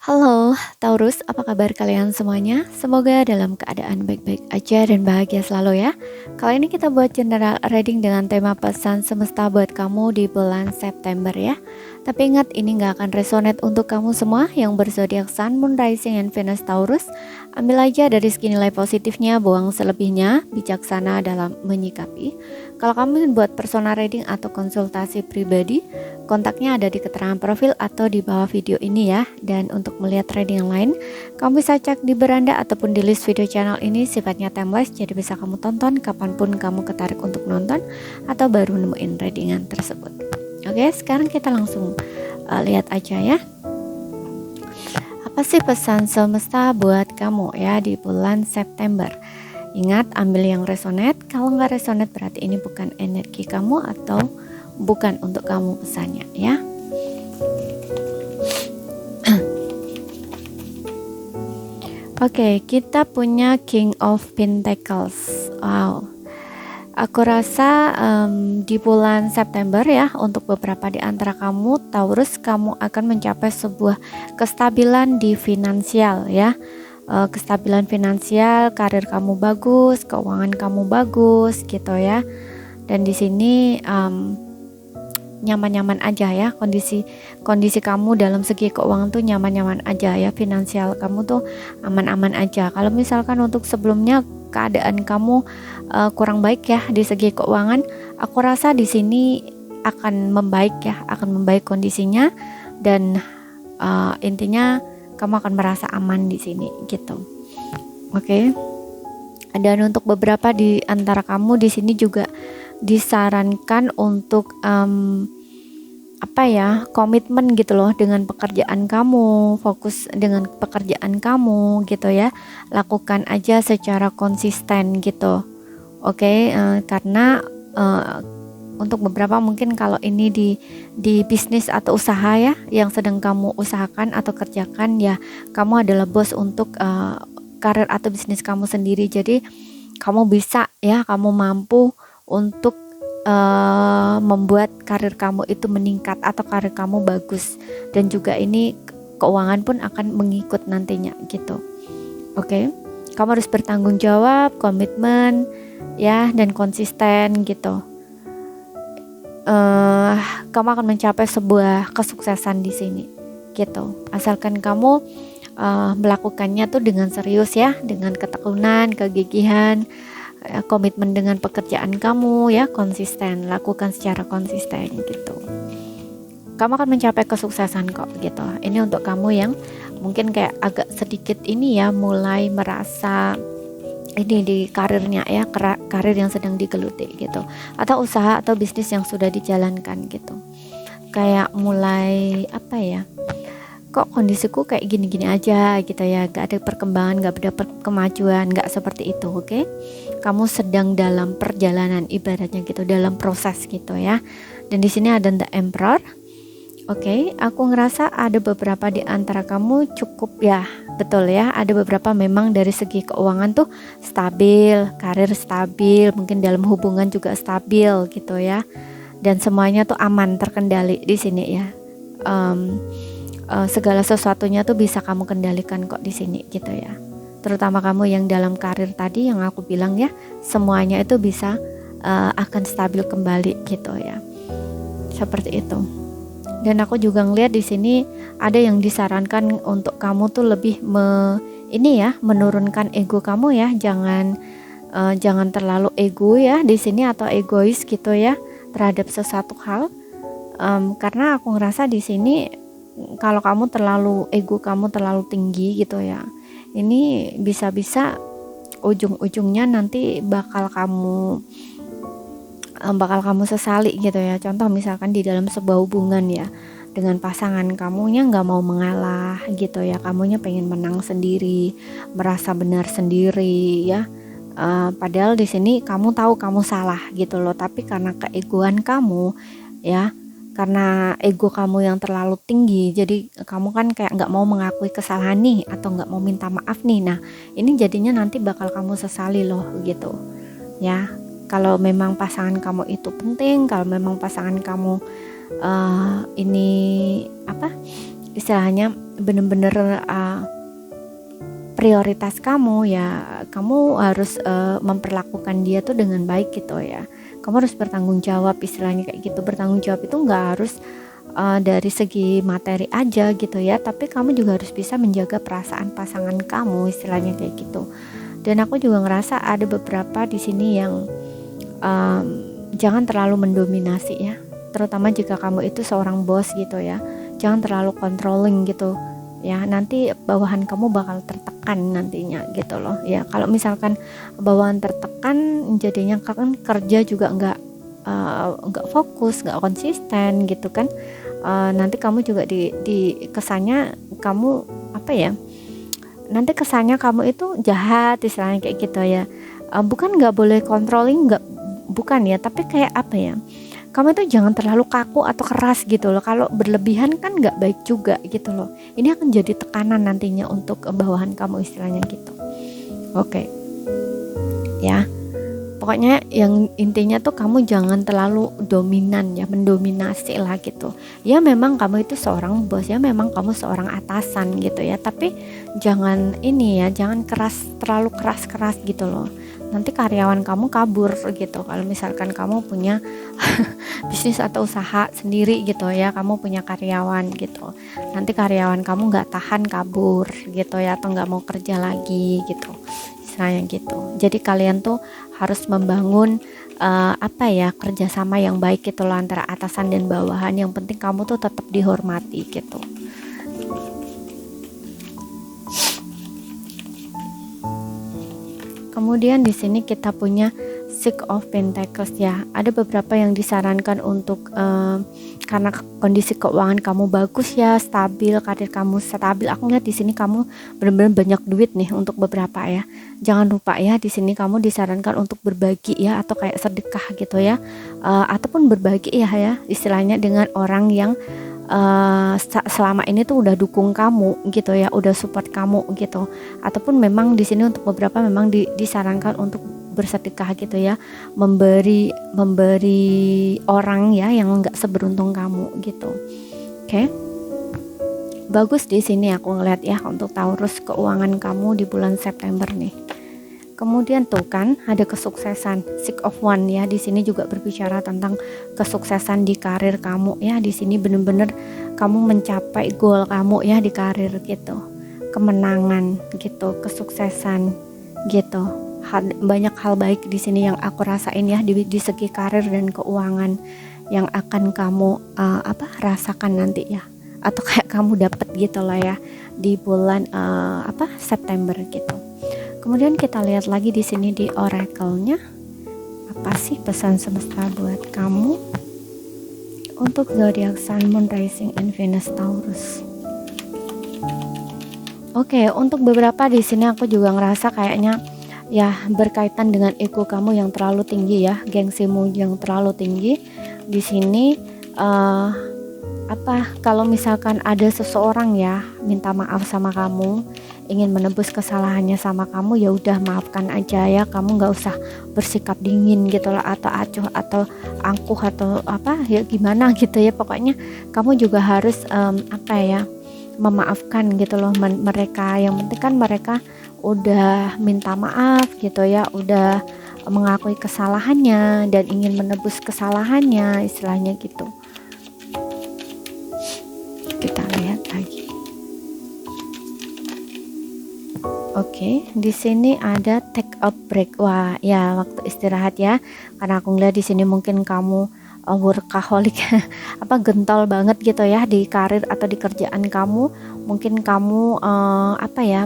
Halo, Taurus, apa kabar kalian semuanya? Semoga dalam keadaan baik-baik aja dan bahagia selalu ya. Kali ini kita buat general reading dengan tema pesan semesta buat kamu di bulan September ya. Tapi ingat, ini nggak akan resonate untuk kamu semua yang berzodiak Sun, Moon, Rising, and Venus Taurus. Ambil aja dari segi nilai positifnya, buang selebihnya, bijaksana dalam menyikapi. Kalau kamu ingin buat personal reading atau konsultasi pribadi, kontaknya ada di keterangan profil atau di bawah video ini ya. Dan untuk melihat reading yang lain, kamu bisa cek di beranda ataupun di list video channel ini, sifatnya timeless, jadi bisa kamu tonton kapanpun kamu ketarik untuk nonton atau baru nemuin readingan tersebut. Oke, sekarang kita langsung lihat aja ya. Apa sih pesan semesta buat kamu ya di bulan September? Ingat, ambil yang resonate. Kalau nggak resonate berarti ini bukan energi kamu atau bukan untuk kamu pesannya ya. Oke, kita punya King of Pentacles. Wow. Aku rasa di bulan September ya, untuk beberapa di antara kamu Taurus, kamu akan mencapai sebuah kestabilan di finansial ya. Kestabilan finansial, karir kamu bagus, keuangan kamu bagus gitu ya. Dan di sini nyaman-nyaman aja ya, kondisi kamu dalam segi keuangan tuh nyaman-nyaman aja ya, finansial kamu tuh aman-aman aja. Kalau misalkan untuk sebelumnya keadaan kamu kurang baik ya di segi keuangan, aku rasa di sini akan membaik ya, akan membaik kondisinya, dan intinya kamu akan merasa aman di sini gitu. Oke. Dan untuk beberapa di antara kamu di sini juga disarankan untuk komitmen gitu loh dengan pekerjaan kamu, fokus dengan pekerjaan kamu gitu ya, lakukan aja secara konsisten gitu. Oke, karena untuk beberapa mungkin kalau ini di bisnis atau usaha ya yang sedang kamu usahakan atau kerjakan ya, kamu adalah bos untuk karir atau bisnis kamu sendiri, jadi kamu bisa ya, kamu mampu untuk membuat karir kamu itu meningkat atau karir kamu bagus, dan juga ini keuangan pun akan mengikut nantinya gitu. Oke, kamu harus bertanggung jawab, komitmen ya, dan konsisten gitu. Kamu akan mencapai sebuah kesuksesan di sini gitu, asalkan kamu melakukannya tuh dengan serius ya, dengan ketekunan, kegigihan, komitmen dengan pekerjaan kamu ya, konsisten, lakukan secara konsisten gitu. Kamu akan mencapai kesuksesan kok gitu. Ini untuk kamu yang mungkin kayak agak sedikit ini ya, mulai merasa ini di karirnya ya, karir yang sedang digeluti gitu, atau usaha atau bisnis yang sudah dijalankan gitu, kayak mulai kok kondisiku kayak gini-gini aja gitu ya, gak ada perkembangan, gak ada kemajuan, gak seperti itu. Oke, kamu sedang dalam perjalanan ibaratnya gitu, dalam proses gitu ya. Dan di sini ada The Emperor. Oke, aku ngerasa ada beberapa di antara kamu cukup ya, betul ya, ada beberapa memang dari segi keuangan tuh stabil, karir stabil, mungkin dalam hubungan juga stabil gitu ya, dan semuanya tuh aman, terkendali di sini ya. Segala sesuatunya tuh bisa kamu kendalikan kok di sini gitu ya. Terutama kamu yang dalam karir tadi yang aku bilang ya, semuanya itu bisa akan stabil kembali gitu ya. Seperti itu. Dan aku juga ngeliat di sini ada yang disarankan untuk kamu tuh lebih menurunkan ego kamu ya. Jangan terlalu ego ya di sini, atau egois gitu ya terhadap sesuatu hal. Karena aku ngerasa di sini kalau kamu ego kamu terlalu tinggi gitu ya, ini bisa-bisa ujung-ujungnya nanti bakal kamu sesali gitu ya. Contoh misalkan di dalam sebuah hubungan ya, dengan pasangan kamunya nggak mau mengalah gitu ya, kamunya pengen menang sendiri, merasa benar sendiri ya. Padahal di sini kamu tahu kamu salah gitu loh, tapi karena keegoan kamu ya, karena ego kamu yang terlalu tinggi, jadi kamu kan kayak nggak mau mengakui kesalahan nih, atau nggak mau minta maaf nih. Nah, ini jadinya nanti bakal kamu sesali loh gitu ya. Kalau memang pasangan kamu itu penting, kalau memang pasangan kamu istilahnya bener-bener prioritas kamu ya, kamu harus memperlakukan dia tuh dengan baik gitu ya. Kamu harus bertanggung jawab, istilahnya kayak gitu. Bertanggung jawab itu nggak harus dari segi materi aja gitu ya, tapi kamu juga harus bisa menjaga perasaan pasangan kamu, istilahnya kayak gitu. Dan aku juga ngerasa ada beberapa di sini yang jangan terlalu mendominasi ya, terutama jika kamu itu seorang bos gitu ya. Jangan terlalu controlling gitu ya, nanti bawahan kamu bakal tertekan nantinya gitu loh ya. Kalau misalkan bawahan tertekan, jadinya kan kerja juga nggak fokus, nggak konsisten gitu kan. Nanti kamu juga di kesannya kamu apa ya, nanti kesannya kamu itu jahat, istilahnya kayak gitu ya. Bukan nggak boleh controlling, nggak, bukan ya, tapi kayak apa ya, kamu itu jangan terlalu kaku atau keras gitu loh. Kalau berlebihan kan nggak baik juga gitu loh. Ini akan jadi tekanan nantinya untuk bawahan kamu, istilahnya gitu. Oke. Ya. Pokoknya yang intinya tuh kamu jangan terlalu dominan ya, mendominasi lah gitu. Ya memang kamu itu seorang bos, ya memang kamu seorang atasan gitu ya. Tapi jangan ini ya, jangan terlalu keras gitu loh. Nanti karyawan kamu kabur gitu. Kalau misalkan kamu punya bisnis atau usaha sendiri gitu ya, kamu punya karyawan gitu, nanti karyawan kamu nggak tahan kabur gitu ya, atau nggak mau kerja lagi gitu, misalnya gitu. Jadi kalian tuh harus membangun apa ya, kerjasama yang baik gitu loh, antara atasan dan bawahan. Yang penting kamu tuh tetap dihormati gitu. Kemudian di sini kita punya Six of Pentacles ya. Ada beberapa yang disarankan untuk karena kondisi keuangan kamu bagus ya, stabil, karir kamu stabil. Aku lihat di sini kamu benar-benar banyak duit nih untuk beberapa ya. Jangan lupa ya, di sini kamu disarankan untuk berbagi ya, atau kayak sedekah gitu ya, ataupun berbagi ya, istilahnya dengan orang yang selama ini tuh udah dukung kamu gitu ya, udah support kamu gitu. Ataupun memang di sini untuk beberapa memang disarankan untuk bersedekah gitu ya, memberi orang ya yang nggak seberuntung kamu gitu. Oke. Bagus di sini aku ngeliat ya untuk Taurus, keuangan kamu di bulan September nih. Kemudian tuh kan ada kesuksesan, Six of Wands ya. Di sini juga berbicara tentang kesuksesan di karir kamu ya. Di sini bener-bener kamu mencapai goal kamu ya di karir gitu. Kemenangan gitu, kesuksesan gitu. Banyak hal baik di sini yang aku rasain ya di segi karir dan keuangan yang akan kamu rasakan nanti ya, atau kayak kamu dapat gitu lah ya di bulan September gitu. Kemudian kita lihat lagi di sini di oracle-nya, apa sih pesan semesta buat kamu untuk zodiak Sun, Moon, Rising, and Venus Taurus. Oke, untuk beberapa di sini aku juga ngerasa kayaknya ya berkaitan dengan ego kamu yang terlalu tinggi ya, gengsimu yang terlalu tinggi. Di sini kalau misalkan ada seseorang ya minta maaf sama kamu, ingin menebus kesalahannya sama kamu, ya udah maafkan aja ya. Kamu nggak usah bersikap dingin gitu lah, atau acuh atau angkuh atau ya gimana gitu ya. Pokoknya kamu juga harus memaafkan gitu loh mereka. Yang penting kan mereka udah minta maaf gitu ya, udah mengakui kesalahannya dan ingin menebus kesalahannya, istilahnya gitu. Kita lihat lagi. Oke, di sini ada take a break. Wah, ya waktu istirahat ya. Karena aku ngeliat di sini mungkin kamu workaholic gentol banget gitu ya di karir atau di kerjaan kamu. Mungkin kamu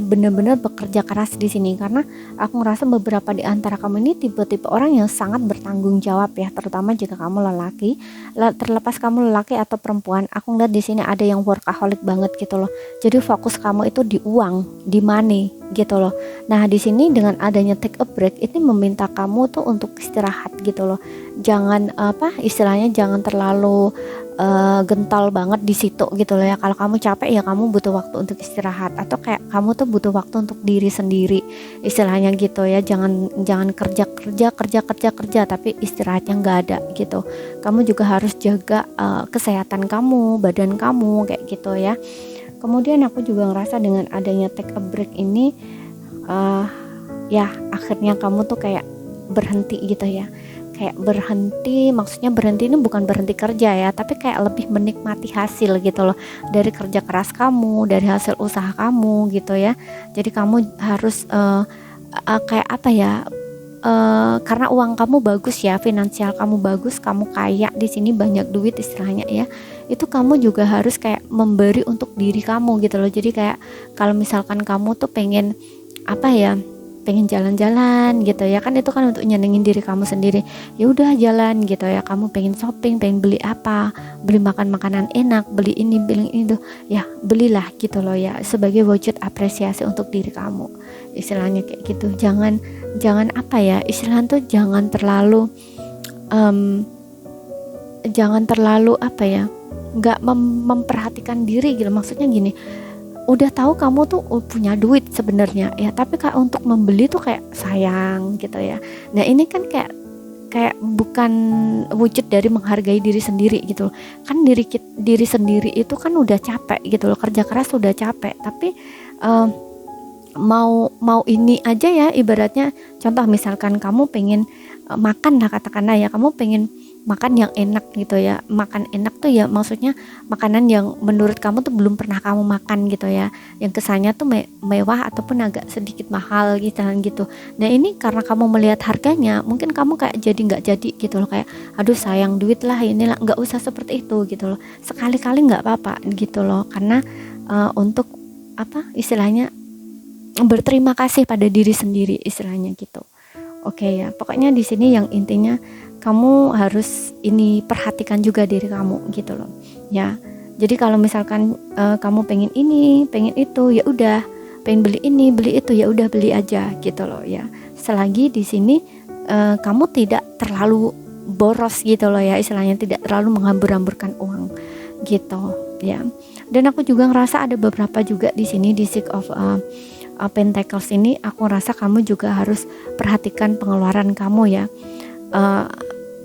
bener-bener bekerja keras di sini, karena aku ngerasa beberapa di antara kamu ini tipe-tipe orang yang sangat bertanggung jawab ya, terutama jika kamu lelaki. Terlepas kamu lelaki atau perempuan, aku ngeliat di sini ada yang workaholic banget gitu loh. Jadi fokus kamu itu di uang, di money gitu loh. Nah, di sini dengan adanya take a break ini meminta kamu tuh untuk istirahat gitu loh. Jangan istilahnya jangan terlalu gental banget di situ gitu loh ya. Kalau kamu capek ya kamu butuh waktu untuk istirahat, atau kayak kamu tuh butuh waktu untuk diri sendiri, istilahnya gitu ya. Jangan kerja tapi istirahatnya nggak ada gitu. Kamu juga harus jaga kesehatan kamu, badan kamu kayak gitu ya. Kemudian aku juga ngerasa dengan adanya take a break ini, ya akhirnya kamu tuh kayak berhenti gitu ya, kayak berhenti, maksudnya berhenti ini bukan berhenti kerja ya, tapi kayak lebih menikmati hasil gitu loh, dari kerja keras kamu, dari hasil usaha kamu gitu ya. Jadi kamu harus kayak apa ya, karena uang kamu bagus ya, finansial kamu bagus, kamu kaya di sini, banyak duit istilahnya ya, itu kamu juga harus kayak memberi untuk diri kamu gitu loh. Jadi kayak kalau misalkan kamu tuh pengen apa ya, pengen jalan-jalan gitu ya kan, itu kan untuk nyenengin diri kamu sendiri, ya udah jalan gitu ya. Kamu pengen shopping, pengen beli apa, beli makan makanan enak, beli ini beli itu ya, belilah gitu loh ya, sebagai wujud apresiasi untuk diri kamu, istilahnya kayak gitu. Jangan apa ya, istilahnya tuh jangan terlalu apa ya, nggak memperhatikan diri gitu. Maksudnya gini, udah tahu kamu tuh punya duit sebenarnya ya, tapi kayak untuk membeli tuh kayak sayang gitu ya. Nah ini kan kayak bukan wujud dari menghargai diri sendiri gitu loh. Kan diri sendiri itu kan udah capek gitu loh, kerja keras udah capek, tapi mau ini aja ya, ibaratnya contoh misalkan kamu pengen makan lah, katakanlah ya, kamu pengen makan yang enak gitu ya. Makan enak tuh ya maksudnya makanan yang menurut kamu tuh belum pernah kamu makan gitu ya, yang kesannya tuh mewah ataupun agak sedikit mahal gitu. Nah ini karena kamu melihat harganya, mungkin kamu kayak jadi nggak jadi gitu loh, kayak aduh sayang duit lah, inilah, nggak usah seperti itu gitu loh. Sekali-kali nggak apa-apa gitu loh, karena untuk apa istilahnya, berterima kasih pada diri sendiri istilahnya gitu. Oke ya, pokoknya di sini yang intinya kamu harus ini perhatikan juga diri kamu gitu loh ya. Jadi kalau misalkan kamu pengen ini, pengen itu, ya udah, pengen beli ini, beli itu, ya udah beli aja gitu loh ya. Selagi di sini kamu tidak terlalu boros gitu loh ya, istilahnya tidak terlalu menghambur-hamburkan uang gitu ya. Dan aku juga ngerasa ada beberapa juga di sini di Six of Pentacles ini, aku rasa kamu juga harus perhatikan pengeluaran kamu ya.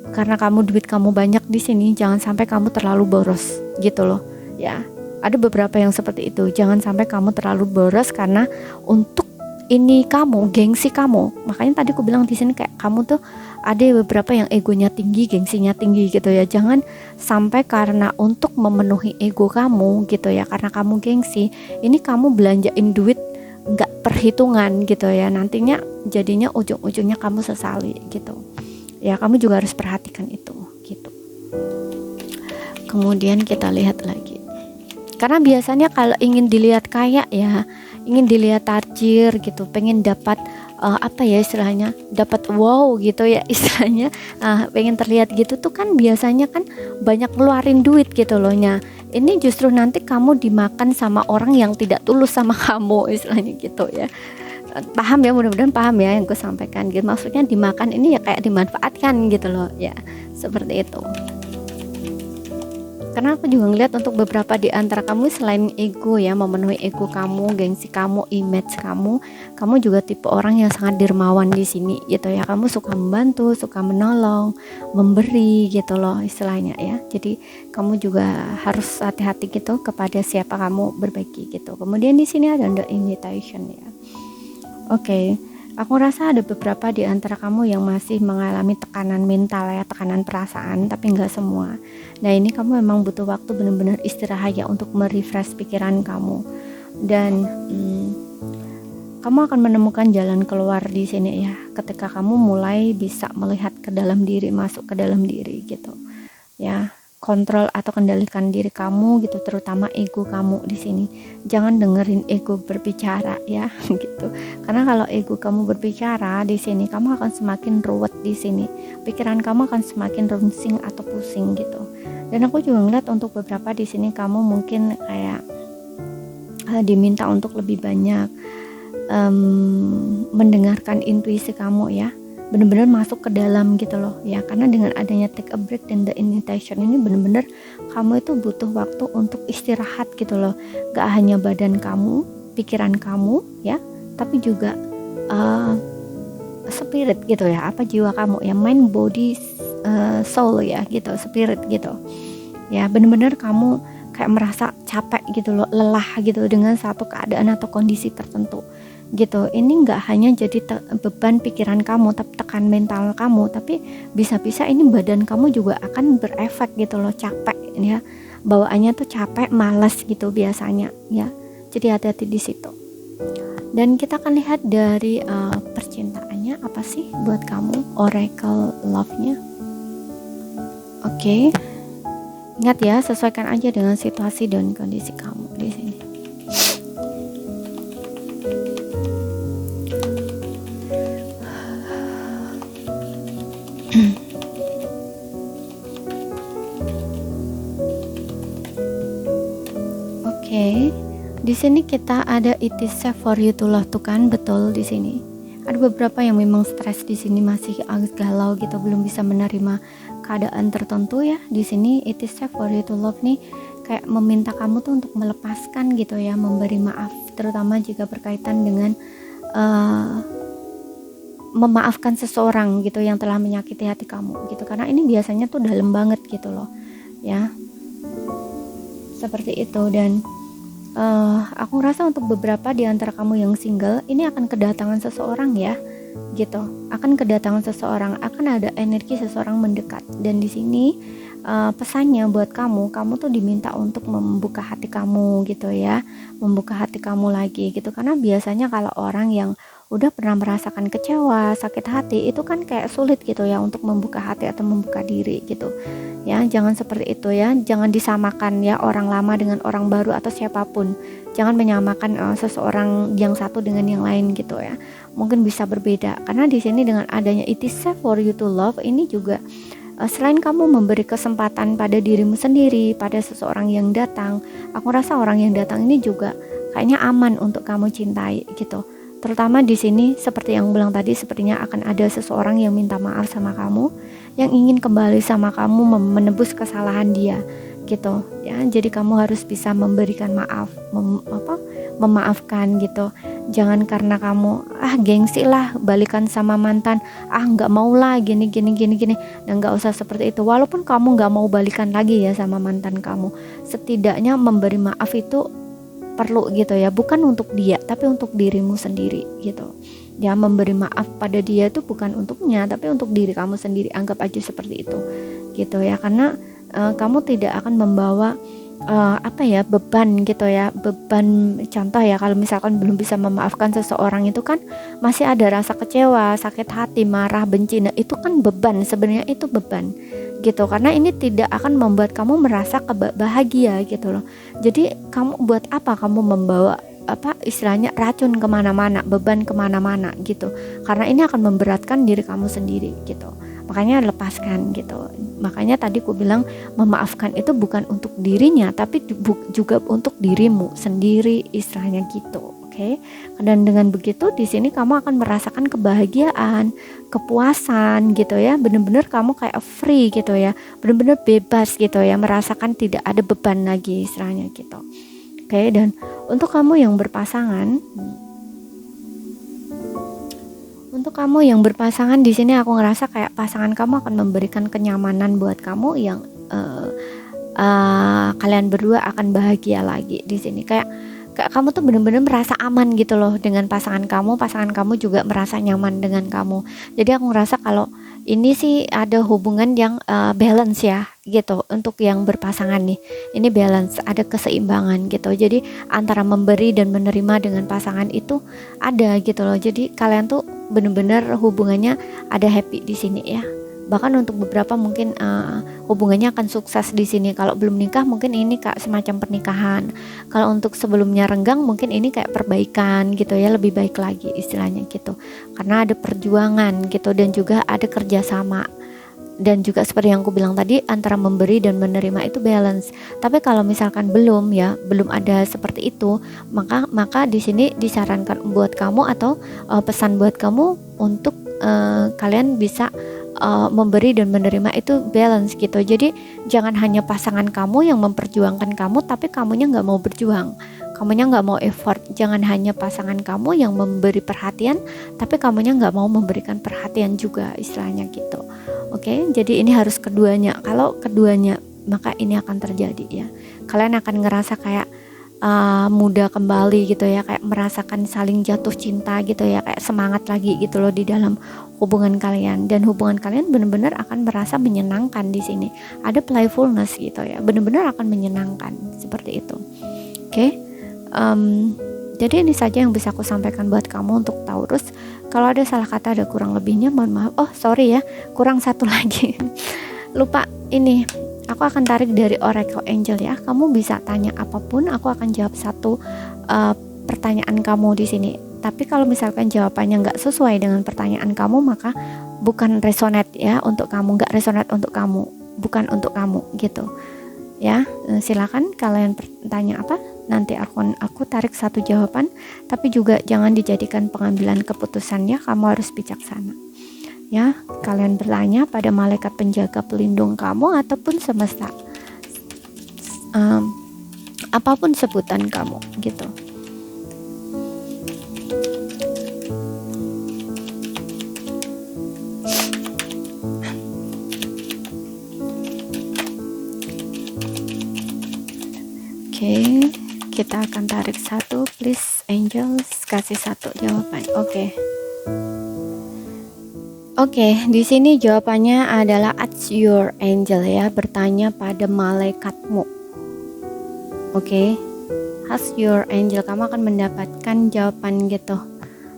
Karena duit kamu banyak di sini, jangan sampai kamu terlalu boros gitu loh ya. Ada beberapa yang seperti itu, jangan sampai kamu terlalu boros karena untuk ini kamu, gengsi kamu. Makanya tadi aku bilang di sini kayak kamu tuh ada beberapa yang egonya tinggi, gengsinya tinggi gitu ya. Jangan sampai karena untuk memenuhi ego kamu gitu ya, karena kamu gengsi, ini kamu belanjain duit nggak perhitungan gitu ya, nantinya jadinya ujung-ujungnya kamu sesali gitu ya. Kamu juga harus perhatikan itu gitu. Kemudian kita lihat lagi, karena biasanya kalau ingin dilihat kaya ya, ingin dilihat tajir gitu, pengen dapat apa ya istilahnya, dapat wow gitu ya istilahnya, pengen terlihat gitu tuh kan biasanya kan banyak ngeluarin duit gitu loh. Nah ini justru nanti kamu dimakan sama orang yang tidak tulus sama kamu istilahnya gitu ya. Paham ya, mudah-mudahan paham ya yang gue sampaikan gitu. Maksudnya dimakan ini ya kayak dimanfaatkan gitu loh ya, seperti itu. Karena aku juga ngeliat untuk beberapa di antara kamu, selain ego ya, memenuhi ego kamu, gengsi kamu, image kamu juga tipe orang yang sangat dermawan di sini gitu ya. Kamu suka membantu, suka menolong, memberi gitu loh istilahnya ya. Jadi kamu juga harus hati-hati gitu kepada siapa kamu berbagi gitu. Kemudian di sini ada the invitation ya. Oke. Aku rasa ada beberapa di antara kamu yang masih mengalami tekanan mental ya, tekanan perasaan, tapi nggak semua. Nah ini kamu memang butuh waktu benar-benar istirahat ya untuk merefresh pikiran kamu. Dan kamu akan menemukan jalan keluar di sini ya, ketika kamu mulai bisa melihat ke dalam diri, masuk ke dalam diri gitu ya. Kontrol atau kendalikan diri kamu gitu, terutama ego kamu di sini. Jangan dengerin ego berbicara ya gitu. Karena kalau ego kamu berbicara di sini, kamu akan semakin ruwet di sini. Pikiran kamu akan semakin runsing atau pusing gitu. Dan aku juga ngeliat untuk beberapa di sini kamu mungkin kayak diminta untuk lebih banyak mendengarkan intuisi kamu ya, benar-benar masuk ke dalam gitu loh ya. Karena dengan adanya take a break dan the invitation ini, benar-benar kamu itu butuh waktu untuk istirahat gitu loh. Gak hanya badan kamu, pikiran kamu ya, tapi juga spirit gitu ya, apa jiwa kamu ya, mind, body, soul ya gitu, spirit gitu ya. Benar-benar kamu kayak merasa capek gitu loh, lelah gitu dengan satu keadaan atau kondisi tertentu gitu. Ini nggak hanya jadi beban pikiran kamu, tapi tekan mental kamu, tapi bisa-bisa ini badan kamu juga akan berefek gitu loh, capek ya, bawaannya tuh capek, malas gitu biasanya ya. Jadi hati-hati di situ. Dan kita akan lihat dari percintaannya apa sih buat kamu, oracle love-nya. Oke. Ingat ya, sesuaikan aja dengan situasi dan kondisi kamu di sini. Oke. Di sini kita ada it is safe for you to love, tuh kan, betul di sini. Ada beberapa yang memang stres di sini, masih agak galau gitu, belum bisa menerima keadaan tertentu ya. Di sini it is safe for you to love nih kayak meminta kamu tuh untuk melepaskan gitu ya, memberi maaf, terutama jika berkaitan dengan memaafkan seseorang gitu yang telah menyakiti hati kamu gitu, karena ini biasanya tuh dalam banget gitu loh ya, seperti itu. Dan aku ngerasa untuk beberapa di antara kamu yang single ini akan kedatangan seseorang ya gitu, akan kedatangan seseorang, akan ada energi seseorang mendekat. Dan di sini pesannya buat kamu tuh diminta untuk membuka hati kamu gitu ya, membuka hati kamu lagi gitu, karena biasanya kalau orang yang udah pernah merasakan kecewa, sakit hati, itu kan kayak sulit gitu ya untuk membuka hati atau membuka diri gitu ya. Jangan seperti itu ya, jangan disamakan ya orang lama dengan orang baru atau siapapun. Jangan menyamakan seseorang yang satu dengan yang lain gitu ya, mungkin bisa berbeda. Karena di sini dengan adanya it is safe for you to love ini juga selain kamu memberi kesempatan pada dirimu sendiri, pada seseorang yang datang, aku rasa orang yang datang ini juga kayaknya aman untuk kamu cintai gitu. Terutama di sini seperti yang bilang tadi, sepertinya akan ada seseorang yang minta maaf sama kamu, yang ingin kembali sama kamu, menebus kesalahan dia gitu ya. Jadi kamu harus bisa memberikan maaf, memaafkan gitu. Jangan karena kamu gengsi lah balikan sama mantan, nggak mau lah gini. Dan nggak usah seperti itu. Walaupun kamu nggak mau balikan lagi ya sama mantan kamu, setidaknya memberi maaf itu perlu gitu ya, bukan untuk dia tapi untuk dirimu sendiri gitu ya. Memberi maaf pada dia itu bukan untuknya tapi untuk diri kamu sendiri, anggap aja seperti itu gitu ya. Karena kamu tidak akan membawa beban gitu ya, beban. Contoh ya, kalau misalkan belum bisa memaafkan seseorang itu kan masih ada rasa kecewa, sakit hati, marah, benci. Nah itu kan beban, sebenarnya itu beban gitu, karena ini tidak akan membuat kamu merasa bahagia gitu loh. Jadi kamu buat apa kamu membawa istilahnya racun kemana-mana, beban kemana-mana gitu, karena ini akan memberatkan diri kamu sendiri gitu. Makanya lepaskan gitu. Makanya tadi aku bilang memaafkan itu bukan untuk dirinya tapi juga untuk dirimu sendiri, istilahnya gitu. Oke. Dan dengan begitu di sini kamu akan merasakan kebahagiaan, kepuasan gitu ya. Benar-benar kamu kayak free gitu ya, benar-benar bebas gitu ya, merasakan tidak ada beban lagi, istilahnya gitu. Oke. Dan untuk kamu yang berpasangan, di sini aku ngerasa kayak pasangan kamu akan memberikan kenyamanan buat kamu yang kalian berdua akan bahagia lagi di sini. Kayak kamu tuh benar-benar merasa aman gitu loh dengan pasangan kamu juga merasa nyaman dengan kamu. Jadi aku ngerasa kalau ini sih ada hubungan yang balance ya gitu. Untuk yang berpasangan nih, ini balance, ada keseimbangan gitu. Jadi antara memberi dan menerima dengan pasangan itu ada gitu loh. Jadi kalian tuh benar-benar hubungannya ada happy di sini ya. Bahkan untuk beberapa mungkin hubungannya akan sukses di sini. Kalau belum nikah mungkin ini kayak semacam pernikahan. Kalau untuk sebelumnya renggang mungkin ini kayak perbaikan gitu ya, lebih baik lagi istilahnya gitu. Karena ada perjuangan gitu dan juga ada kerjasama. Dan juga seperti yang aku bilang tadi, antara memberi dan menerima itu balance. Tapi kalau misalkan belum ada seperti itu, maka di sini disarankan buat kamu atau pesan buat kamu untuk kalian bisa memberi dan menerima itu balance gitu. Jadi jangan hanya pasangan kamu yang memperjuangkan kamu tapi kamunya nggak mau berjuang, kamunya nggak mau effort. Jangan hanya pasangan kamu yang memberi perhatian tapi kamunya nggak mau memberikan perhatian juga, istilahnya gitu. Oke, jadi ini harus keduanya. Kalau keduanya maka ini akan terjadi ya. Kalian akan ngerasa kayak muda kembali gitu ya, kayak merasakan saling jatuh cinta gitu ya, kayak semangat lagi gitu loh di dalam hubungan kalian, dan hubungan kalian benar-benar akan merasa menyenangkan di sini. Ada playfulness gitu ya, benar-benar akan menyenangkan seperti itu. Oke. Jadi ini saja yang bisa aku sampaikan buat kamu untuk Taurus. Kalau ada salah kata, ada kurang lebihnya, mohon maaf. Oh sorry ya, kurang satu lagi lupa ini. Aku akan tarik dari Oracle Angel ya. Kamu bisa tanya apapun, aku akan jawab satu pertanyaan kamu di sini. Tapi kalau misalkan jawabannya nggak sesuai dengan pertanyaan kamu, maka bukan resonate ya untuk kamu, nggak resonate untuk kamu, bukan untuk kamu gitu. Ya, silakan kalian bertanya apa, nanti aku tarik satu jawaban, tapi juga jangan dijadikan pengambilan keputusan ya. Kamu harus bijaksana. Ya, kalian bertanya pada malaikat penjaga pelindung kamu ataupun semesta, apapun sebutan kamu gitu. Oke, kita akan tarik satu, please angels kasih satu jawaban. Oke, di sini jawabannya adalah ask your angel ya, bertanya pada malaikatmu. Oke, ask your angel, kamu akan mendapatkan jawaban gitu.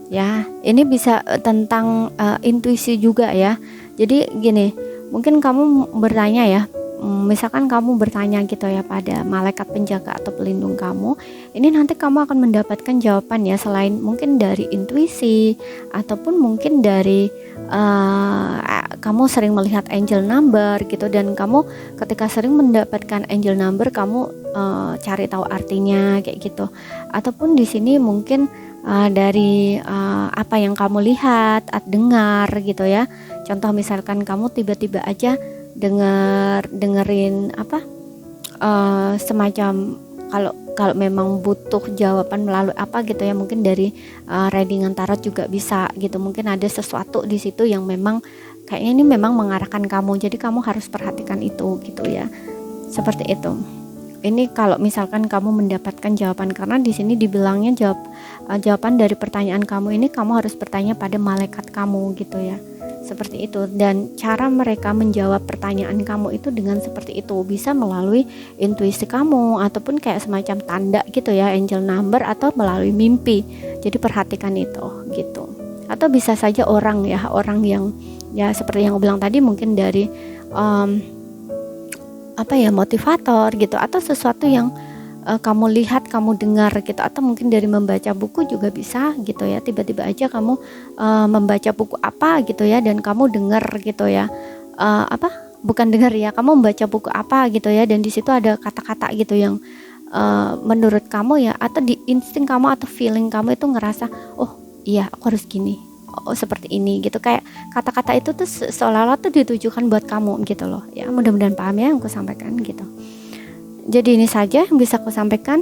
Ya, ini bisa tentang intuisi juga ya. Jadi gini, mungkin kamu bertanya ya, misalkan kamu bertanya gitu ya pada malaikat penjaga atau pelindung kamu, ini nanti kamu akan mendapatkan jawaban ya, selain mungkin dari intuisi ataupun mungkin dari kamu sering melihat angel number gitu, dan kamu ketika sering mendapatkan angel number, kamu cari tahu artinya kayak gitu. Ataupun di sini mungkin dari apa yang kamu lihat atau dengar gitu ya. Contoh misalkan kamu tiba-tiba aja dengerin apa semacam, kalau memang butuh jawaban melalui apa gitu ya, mungkin dari readingan tarot juga bisa gitu. Mungkin ada sesuatu di situ yang memang kayaknya ini memang mengarahkan kamu, jadi kamu harus perhatikan itu gitu ya, seperti itu. Ini kalau misalkan kamu mendapatkan jawaban, karena di sini dibilangnya jawaban dari pertanyaan kamu ini, kamu harus bertanya pada malaikat kamu gitu ya, seperti itu. Dan cara mereka menjawab pertanyaan kamu itu dengan seperti itu, bisa melalui intuisi kamu ataupun kayak semacam tanda gitu ya, angel number, atau melalui mimpi. Jadi perhatikan itu gitu. Atau bisa saja orang yang ya seperti yang aku bilang tadi, mungkin dari motivator gitu, atau sesuatu yang kamu lihat, kamu dengar gitu, atau mungkin dari membaca buku juga bisa gitu ya. Tiba-tiba aja kamu membaca buku apa gitu ya, dan kamu dengar gitu ya, bukan dengar ya, kamu membaca buku apa gitu ya, dan di situ ada kata-kata gitu yang menurut kamu ya, atau di insting kamu atau feeling kamu itu ngerasa, oh iya aku harus gini, oh seperti ini gitu. Kayak kata-kata itu tuh seolah-olah tuh ditujukan buat kamu gitu loh ya. Mudah-mudahan paham ya yang aku sampaikan gitu. Jadi ini saja yang bisa aku sampaikan.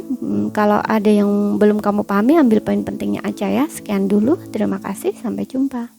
Kalau ada yang belum kamu pahami, ambil poin pentingnya aja ya. Sekian dulu, terima kasih, sampai jumpa.